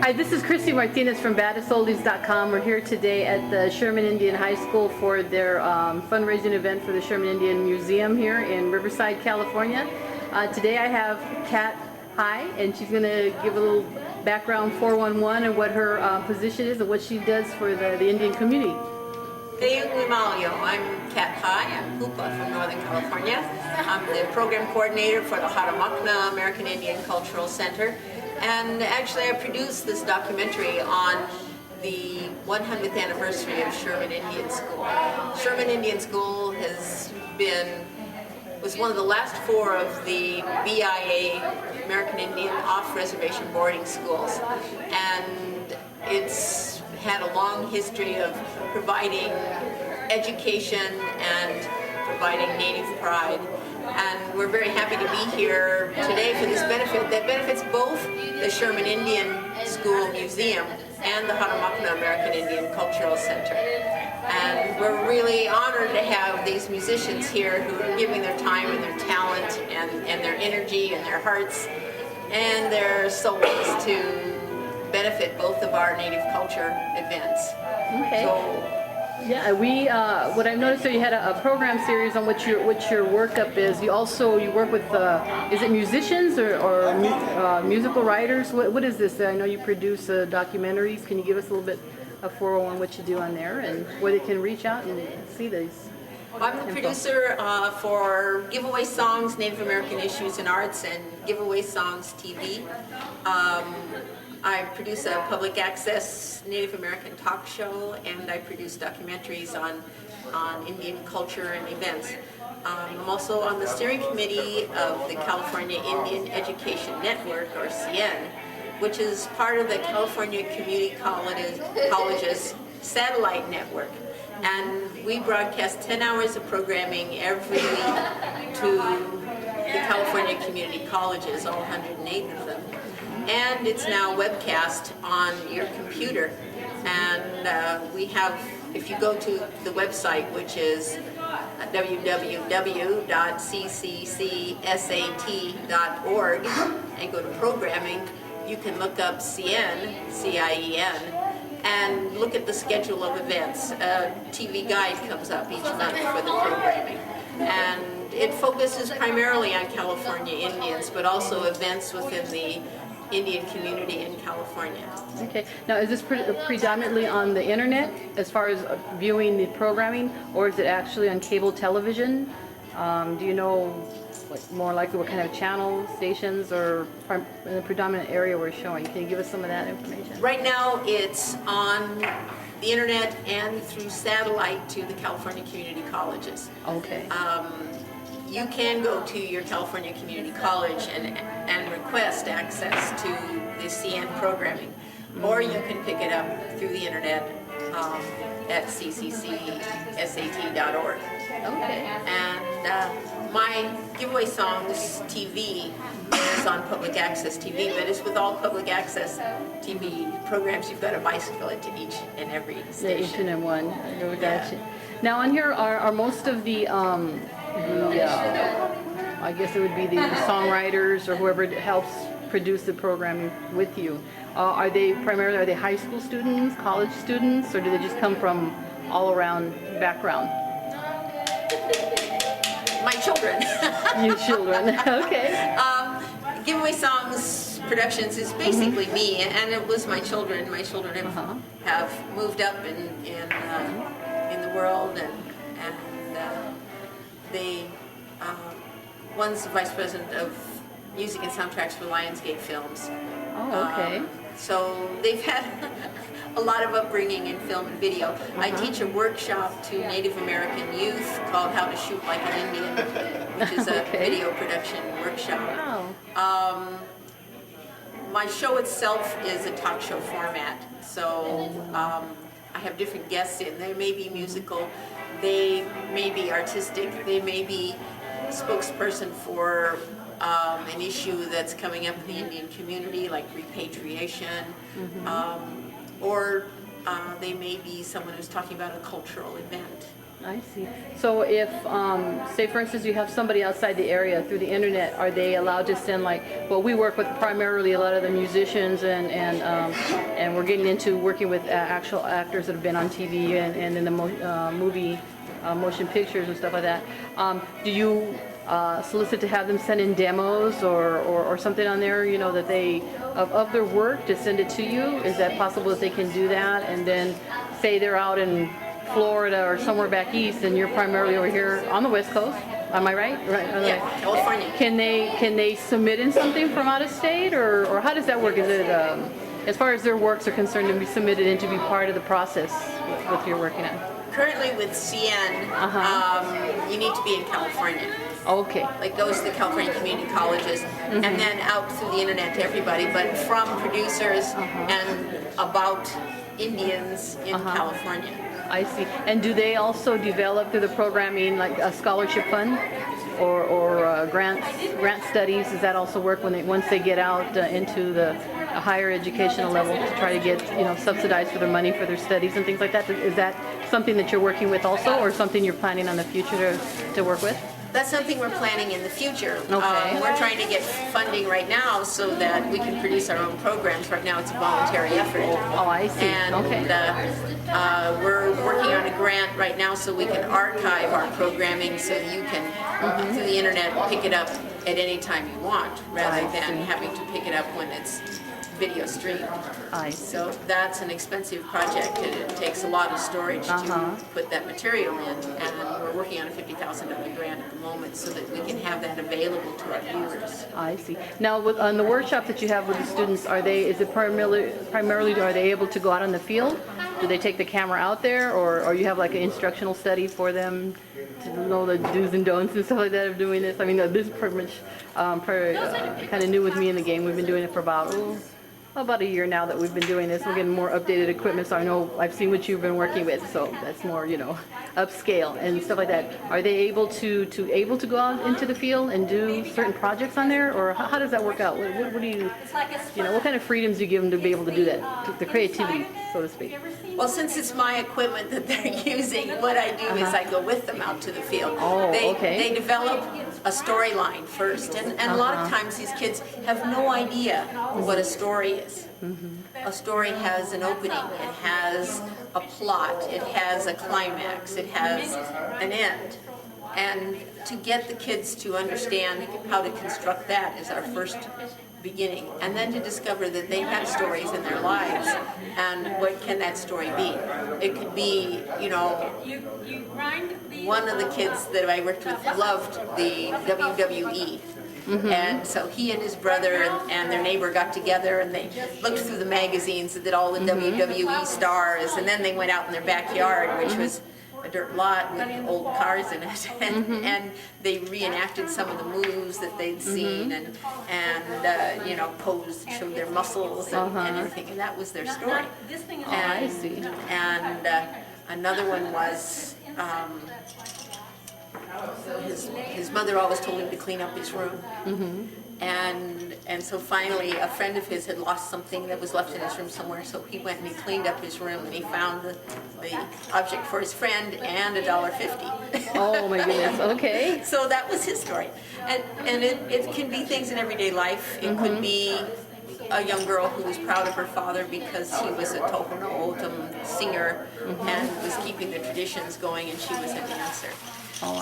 Hi, this is Christy Martinez from BadistOldies.com. We're here today at the Sherman Indian High School for their fundraising event for the Sherman Indian Museum here in Riverside, California. Today I have Kat Hi, and she's going to give a little background 411 and what her position is and what she does for the Indian community. I'm Kat Hi. I'm Hoopa from Northern California. I'm the program coordinator for the Haramakna American Indian Cultural Center. And actually I produced this documentary on the 100th anniversary of Sherman Indian School. Sherman Indian School was one of the last four of the BIA, American Indian Off-Reservation Boarding Schools. And it's had a long history of providing education and providing Native pride. And we're very happy to be here today for this benefit that benefits both the Sherman Indian School Museum and the Haramakna American Indian Cultural Center. And we're really honored to have these musicians here who are giving their time and their talent and their energy and their hearts and their souls to benefit both of our Native culture events. Okay. Yeah, what I've noticed, so you had a program series on what your workup is. You work with, is it musicians or musical writers? What is this? I know you produce documentaries. Can you give us a little bit of 401 what you do on there and where they can reach out and see these? I'm the producer for Giveaway Songs, Native American Issues and Arts, and Giveaway Songs TV. I produce a public access Native American talk show, and I produce documentaries on Indian culture and events. I'm also on the steering committee of the California Indian Education Network, or CN, which is part of the California Community Colleges satellite network. And we broadcast 10 hours of programming every week to the California community colleges, all 108 of them. And it's now webcast on your computer. And we have, if you go to the website, which is www.ccccsat.org, and go to programming, you can look up CN, C-I-E-N, and look at the schedule of events. A TV guide comes up each month for the programming. And it focuses primarily on California Indians, but also events within the Indian community in California. Okay. Now, is this predominantly on the internet as far as viewing the programming, or is it actually on cable television? Do you know more likely what kind of channels, stations, or in the predominant area we're showing? Can you give us some of that information? Right now it's on the internet and through satellite to the California community colleges. Okay. You can go to your California Community College and request access to the CN programming, or you can pick it up through the internet at ccccsat.org. Okay. And my Giveaway Songs TV is on public access TV, but it's with all public access TV programs. You've got to bicycle it to each and every station. Yeah, each and one. Gotcha. Now on here are most of the I guess it would be the songwriters or whoever helps produce the programming with you. Are they high school students, college students, or do they just come from all around background? My children. You children, okay. Giveaway Songs Productions is basically me, and it was my children. My children have moved up in the world, and they. One's the vice president of music and soundtracks for Lionsgate Films. Oh, okay. So they've had a lot of upbringing in film and video. I teach a workshop to Native American youth called How to Shoot Like an Indian, which is a video production workshop. Wow. My show itself is a talk show format, so I have different guests in. They may be musical, they may be artistic, they may be spokesperson for an issue that's coming up in the Indian community, like repatriation, or they may be someone who's talking about a cultural event. I see. So if, say for instance, you have somebody outside the area through the internet, are they allowed to send like, well, we work with primarily a lot of the musicians and we're getting into working with actual actors that have been on TV and in the movie motion pictures and stuff like that. Do you solicit to have them send in demos or something on there, you know, that they, of their work to send it to you? Is that possible that they can do that? And then say they're out in Florida or somewhere back east, and you're primarily over here on the West Coast. Am I right? Right. Yeah, California. Can they submit in something from out of state, or how does that work? Is it as far as their works are concerned to be submitted in to be part of the process with you're working on? Currently with CN, you need to be in California. Okay. Like goes to the California community colleges, and then out through the internet to everybody, but from producers and about Indians in California. I see. And do they also develop through the programming like a scholarship fund or grant studies? Does that also work when once they get out into the higher educational level to try to get, you know, subsidized for their money for their studies and things like that? Is that something that you're working with also, or something you're planning on the future to work with? That's something we're planning in the future. Okay. We're trying to get funding right now so that we can produce our own programs. Right now it's a voluntary effort. Oh, I see. And okay. We're working on a grant right now so we can archive our programming so you can, through the internet, pick it up at any time you want, rather than having to pick it up when it's video streamed. I see. So that's an expensive project, and it takes a lot of storage to put that material in, and we're working on a $50,000 grant at the moment so that we can have that available to our viewers. I see. Now, on the workshop that you have with the students, is it primarily are they able to go out on the field? Do they take the camera out there, or you have like an instructional study for them to know the do's and don'ts and stuff like that of doing this? I mean, this is pretty much kind of new with me in the game. We've been doing it for about a year now that we've been doing this. We're getting more updated equipment, so I know I've seen what you've been working with, so that's more, you know, upscale and stuff like that. Are they able to go out into the field and do certain projects on there, or how does that work out? What do you know, what kind of freedoms do you give them to be able to do that, the creativity, so to speak? Well, since it's my equipment that they're using, what I do is I go with them out to the field. They develop a storyline first, and a lot of times these kids have no idea what a story is. A story has an opening, it has a plot, it has a climax, it has an end. And to get the kids to understand how to construct that is our first beginning, and then to discover that they have stories in their lives, and what can that story be? It could be, you know, one of the kids that I worked with loved the WWE. And so he and his brother and their neighbor got together, and they looked through the magazines that did all the WWE stars, and then they went out in their backyard, which was a dirt lot with old cars in it, and they reenacted some of the moves that they'd seen, and you know, posed, showed their muscles and everything, and that was their story. I see. And another one was his mother always told him to clean up his room. And so finally a friend of his had lost something that was left in his room somewhere, so he went and he cleaned up his room, and he found the object for his friend and $1.50. Oh my goodness, okay. So that was his story. And it can be things in everyday life. It could be a young girl who was proud of her father because he was a tohono O'odham singer and was keeping the traditions going, and she was a dancer.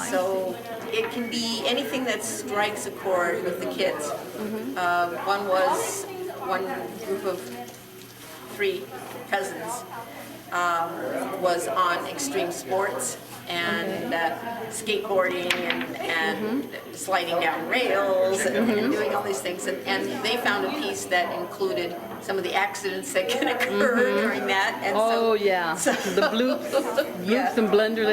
So it can be anything that strikes a chord with the kids. One group of 3 cousins was on extreme sports and skateboarding and sliding down rails and doing all these things. And they found a piece that included some of the accidents that can occur during that. And the bloops and blunders,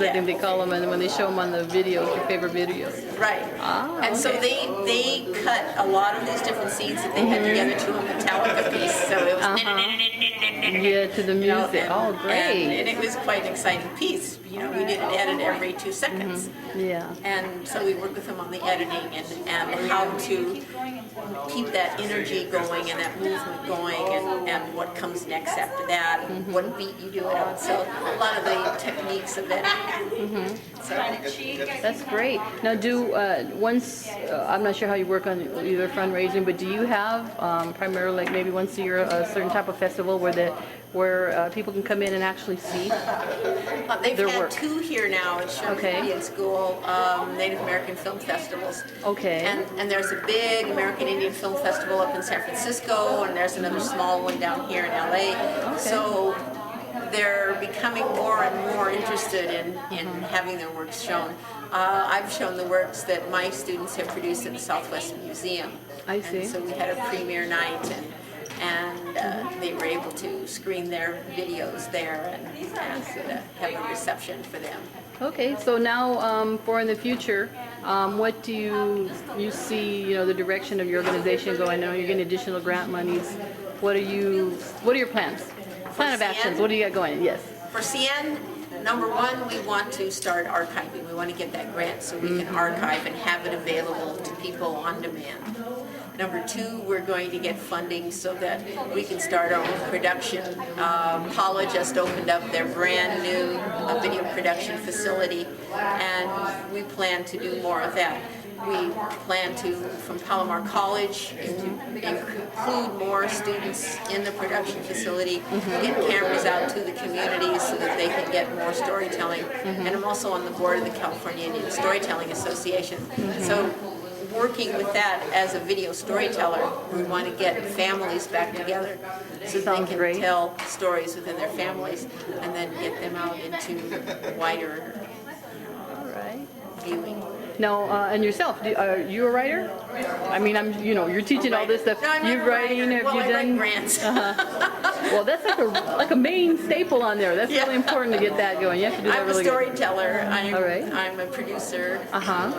I think they call them, and when they show them on the videos, your favorite videos. Right. So they cut a lot of these different scenes that they had together to a Metallica piece. So it was to the music. Great. And it was quite an exciting piece. You know, we did an edit every 2 seconds. Yeah. And so we worked with them on the editing and how to keep that energy going and that movement going, and what comes next after that, and what beat you do it on. So a lot of the techniques of that. So That's great. Now, I'm not sure how you work on either fundraising, but do you have primarily, like maybe once a year, a certain type of festival where people can come in and actually see they've their had work? 2 here now at Sherman Okay. Indian School, Native American film festivals. Okay. And there's a big American Indian Film Festival up in San Francisco, and there's another small one down here in LA. Okay. So they're becoming more and more interested in having their works shown. I've shown the works that my students have produced in the Southwest Museum. I see. And so we had a premiere night, and they were able to screen their videos there and have a reception for them. Okay, so now for in the future, what do you see, the direction of your organization going? I know you're getting additional grant monies. What are your plans? Plan of actions, what do you got going? Yes. For CN, number 1, we want to start archiving. We want to get that grant so we can archive and have it available to people on demand. Number 2, we're going to get funding so that we can start our own production. Paula just opened up their brand new video production facility, and we plan to do more of that. We plan to, from Palomar College, to include more students in the production facility, get cameras out to the communities so that they can get more storytelling. And I'm also on the board of the California Indian Storytelling Association. So working with that as a video storyteller, we want to get families back together so they Sounds can great. tell stories within their families and then get them out into wider All right. viewing. Now, and yourself, are you a writer? I mean, you're teaching all this stuff. No, I'm not You a writing? writer. Have Well, you I done? write grants. Well, that's like a main staple on there. That's Yeah. really important to get that going. You have to do that I'm a really good. storyteller. All right. I'm a producer. Uh-huh.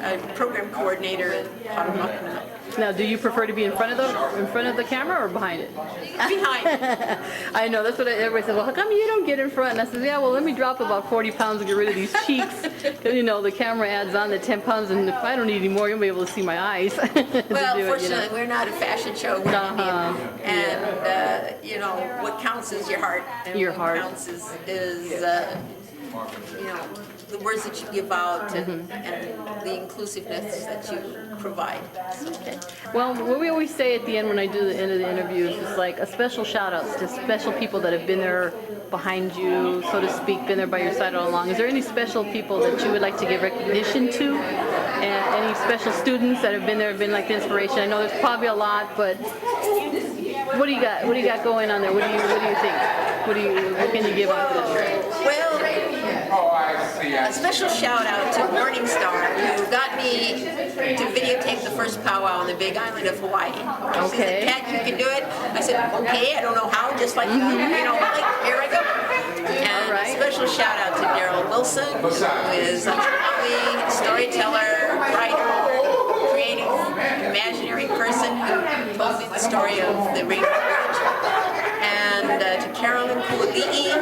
A program coordinator at Hanamakna. Now, do you prefer to be in front of the camera or behind it? Behind. I know, that's what everybody says. Well, how come you don't get in front? And I says, yeah, well, let me drop about 40 pounds and get rid of these cheeks. Because, the camera adds on the 10 pounds, and if I don't need any more, you'll be able to see my eyes. to Well, do it, fortunately, we're not a fashion show. We're Uh-huh. Indian. And, what counts is your heart. And Your what heart. counts is the words that you give out and the inclusiveness that you provide. So, Well, what we always say at the end when I do the end of the interviews is like a special shout outs to special people that have been there behind you, so to speak, been there by your side all along. Is there any special people that you would like to give recognition to? And any special students that have been there, been like the inspiration? I know there's probably a lot, but what do you got? What do you got going on there? What do you think? What can you give on to this? well, a special shout out to Morning Star, who got me to videotape the first powwow on the Big Island of Hawaii. She Okay. said, "Kat, you can do it." I said, "Okay, I don't know how, just like you, like, here I go." And All right. a special shout out to Daryl Wilson, who is a Chickawi storyteller, writer, creative, imaginary person who told me the story of the Rainbow Bridge. And to Carolyn Kuali'i,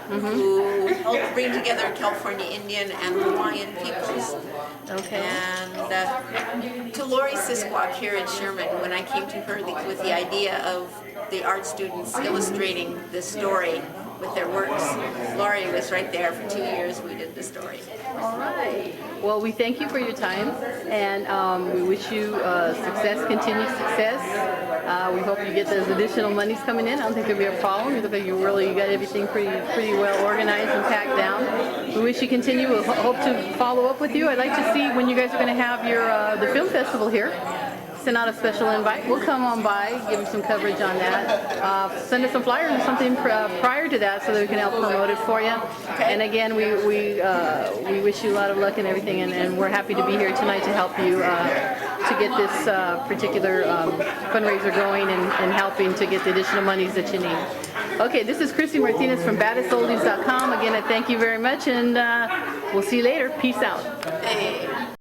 who helped bring together California Indian and Hawaiian peoples. Okay. And to Lori Sisquak here at Sherman, when I came to her with the idea of the art students illustrating this story with their works. Lori was right there for 2 years. We did the story. All right. Well, we thank you for your time, and we wish you success, continued success. We hope you get those additional monies coming in. I don't think there'll be a problem. You look like you got everything pretty well organized and packed down. We wish you continue. We'll hope to follow up with you. I'd like to see when you guys are going to have your the film festival here. Send out a special invite. We'll come on by, give you some coverage on that. Send us some flyers or something prior to that so that we can help promote it for you. And again, we wish you a lot of luck and everything, and we're happy to be here tonight to help you to get this particular fundraiser going and helping to get the additional monies that you need. Okay, this is Christy Martinez from BadistOldies.com. Again, I thank you very much, and we'll see you later. Peace out. Hey.